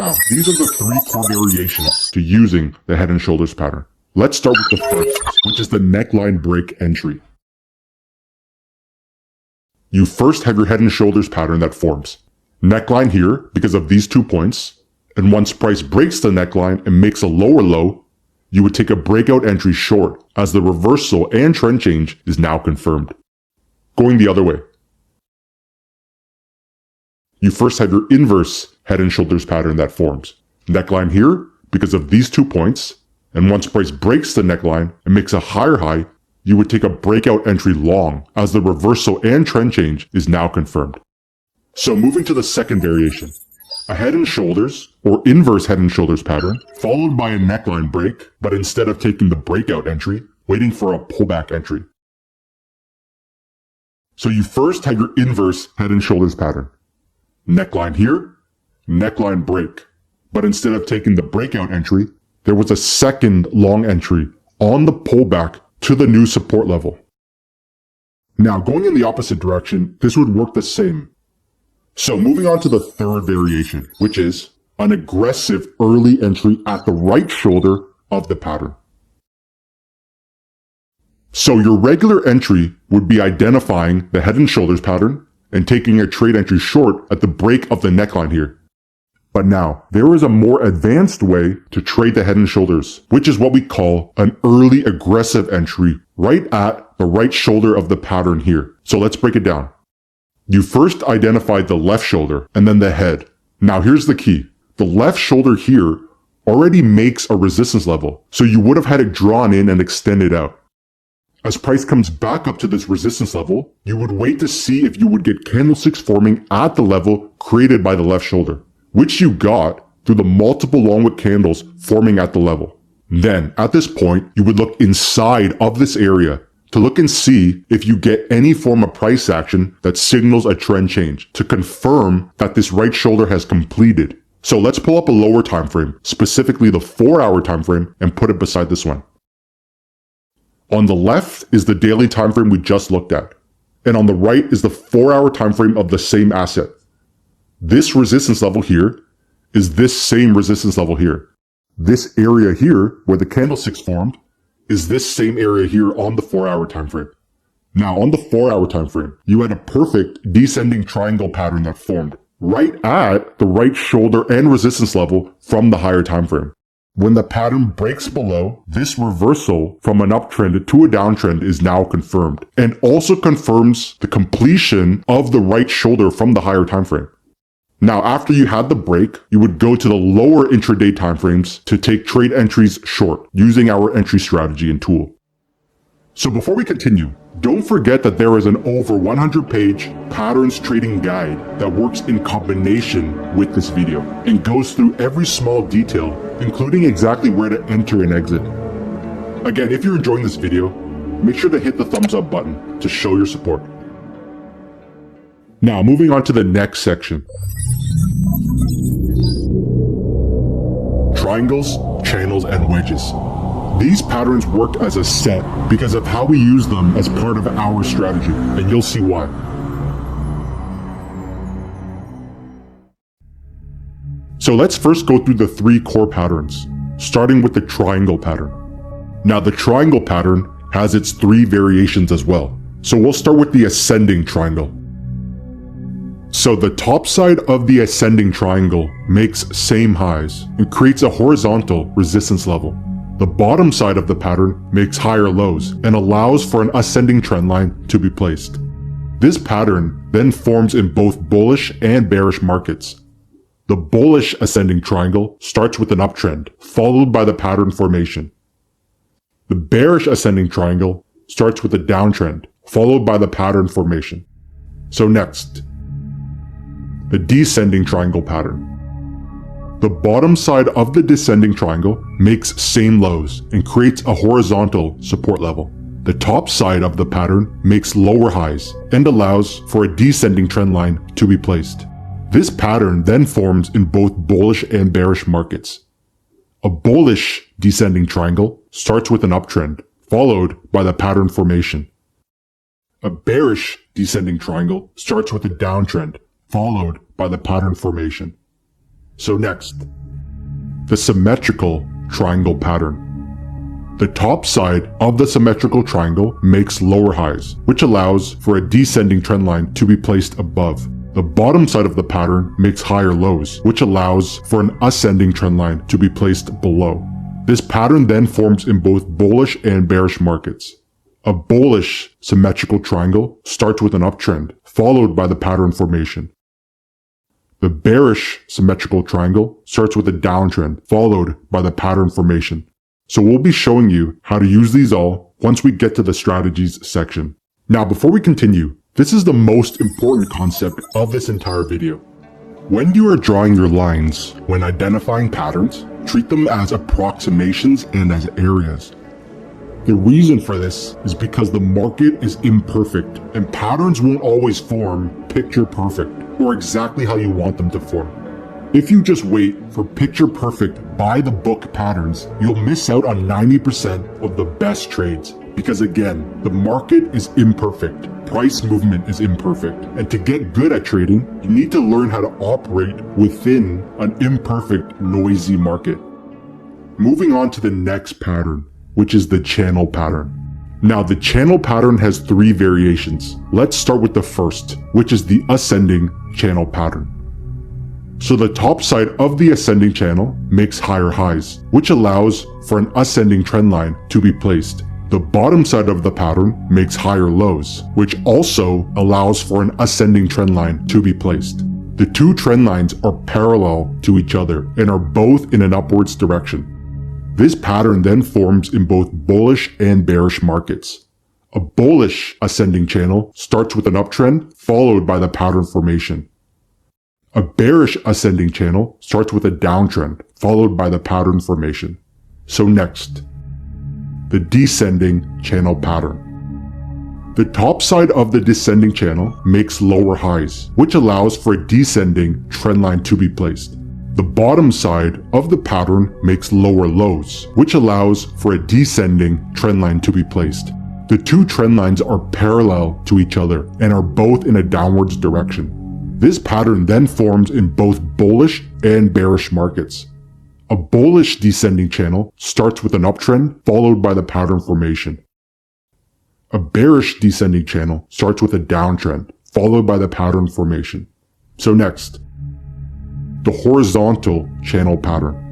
Now, these are the three core variations to using the head and shoulders pattern. Let's start with the first, which is the neckline break entry. You first have your head and shoulders pattern that forms. Neckline here because of these 2 points, and once price breaks the neckline and makes a lower low, you would take a breakout entry short as the reversal and trend change is now confirmed. Going the other way. You first have your inverse head and shoulders pattern that forms. Neckline here because of these 2 points, and once price breaks the neckline and makes a higher high, you would take a breakout entry long as the reversal and trend change is now confirmed. So moving to the second variation, a head and shoulders or inverse head and shoulders pattern followed by a neckline break, but instead of taking the breakout entry, waiting for a pullback entry. So you first have your inverse head and shoulders pattern. Neckline here, neckline break. But instead of taking the breakout entry, there was a second long entry on the pullback to the new support level. Now going in the opposite direction, this would work the same. So moving on to the third variation, which is an aggressive early entry at the right shoulder of the pattern. So your regular entry would be identifying the head and shoulders pattern and taking a trade entry short at the break of the neckline here. But now, there is a more advanced way to trade the head and shoulders, which is what we call an early aggressive entry right at the right shoulder of the pattern here. So let's break it down. You first identified the left shoulder and then the head. Now here's the key. The left shoulder here already makes a resistance level, so you would have had it drawn in and extended out. As price comes back up to this resistance level, you would wait to see if you would get candlesticks forming at the level created by the left shoulder, which you got through the multiple long wick candles forming at the level. Then, at this point, you would look inside of this area to look and see if you get any form of price action that signals a trend change to confirm that this right shoulder has completed. So let's pull up a lower time frame, specifically the 4-hour time frame, and put it beside this one. On the left is the daily time frame we just looked at, and on the right is the 4-hour time frame of the same asset. This resistance level here is this same resistance level here. This area here, where the candlesticks formed, is this same area here on the 4-hour time frame. Now, on the 4-hour time frame, you had a perfect descending triangle pattern that formed right at the right shoulder and resistance level from the higher time frame. When the pattern breaks below, this reversal from an uptrend to a downtrend is now confirmed, and also confirms the completion of the right shoulder from the higher time frame. Now, after you had the break, you would go to the lower intraday timeframes to take trade entries short using our entry strategy and tool. So before we continue, don't forget that there is an over 100-page patterns trading guide that works in combination with this video and goes through every small detail, including exactly where to enter and exit. Again, if you're enjoying this video, make sure to hit the thumbs up button to show your support. Now, moving on to the next section. Triangles, channels, and wedges. These patterns work as a set because of how we use them as part of our strategy, and you'll see why. So let's first go through the 3 core patterns, starting with the triangle pattern. Now the triangle pattern has its 3 variations as well. So we'll start with the ascending triangle. So the top side of the ascending triangle makes same highs and creates a horizontal resistance level. The bottom side of the pattern makes higher lows and allows for an ascending trend line to be placed. This pattern then forms in both bullish and bearish markets. The bullish ascending triangle starts with an uptrend, followed by the pattern formation. The bearish ascending triangle starts with a downtrend, followed by the pattern formation. So next, the descending triangle pattern. The bottom side of the descending triangle makes same lows and creates a horizontal support level. The top side of the pattern makes lower highs and allows for a descending trend line to be placed. This pattern then forms in both bullish and bearish markets. A bullish descending triangle starts with an uptrend, followed by the pattern formation. A bearish descending triangle starts with a downtrend, followed by the pattern formation. So next, the symmetrical triangle pattern. The top side of the symmetrical triangle makes lower highs, which allows for a descending trend line to be placed above. The bottom side of the pattern makes higher lows, which allows for an ascending trend line to be placed below. This pattern then forms in both bullish and bearish markets. A bullish symmetrical triangle starts with an uptrend, followed by the pattern formation. The bearish symmetrical triangle starts with a downtrend, followed by the pattern formation. So we'll be showing you how to use these all once we get to the strategies section. Now, before we continue, this is the most important concept of this entire video. When you are drawing your lines, when identifying patterns, treat them as approximations and as areas. The reason for this is because the market is imperfect and patterns won't always form picture perfect or exactly how you want them to form. If you just wait for picture perfect by the book patterns, you'll miss out on 90% of the best trades because again, the market is imperfect. Price movement is imperfect. And to get good at trading, you need to learn how to operate within an imperfect, noisy market. Moving on to the next pattern, which is the channel pattern. Now, the channel pattern has 3 variations. Let's start with the first, which is the ascending channel pattern. So the top side of the ascending channel makes higher highs, which allows for an ascending trend line to be placed. The bottom side of the pattern makes higher lows, which also allows for an ascending trend line to be placed. The 2 trend lines are parallel to each other and are both in an upwards direction. This pattern then forms in both bullish and bearish markets. A bullish ascending channel starts with an uptrend followed by the pattern formation. A bearish ascending channel starts with a downtrend, followed by the pattern formation. So next, the descending channel pattern. The top side of the descending channel makes lower highs, which allows for a descending trend line to be placed. The bottom side of the pattern makes lower lows, which allows for a descending trend line to be placed. The 2 trend lines are parallel to each other and are both in a downwards direction. This pattern then forms in both bullish and bearish markets. A bullish descending channel starts with an uptrend followed by the pattern formation. A bearish descending channel starts with a downtrend followed by the pattern formation. So next, the horizontal channel pattern.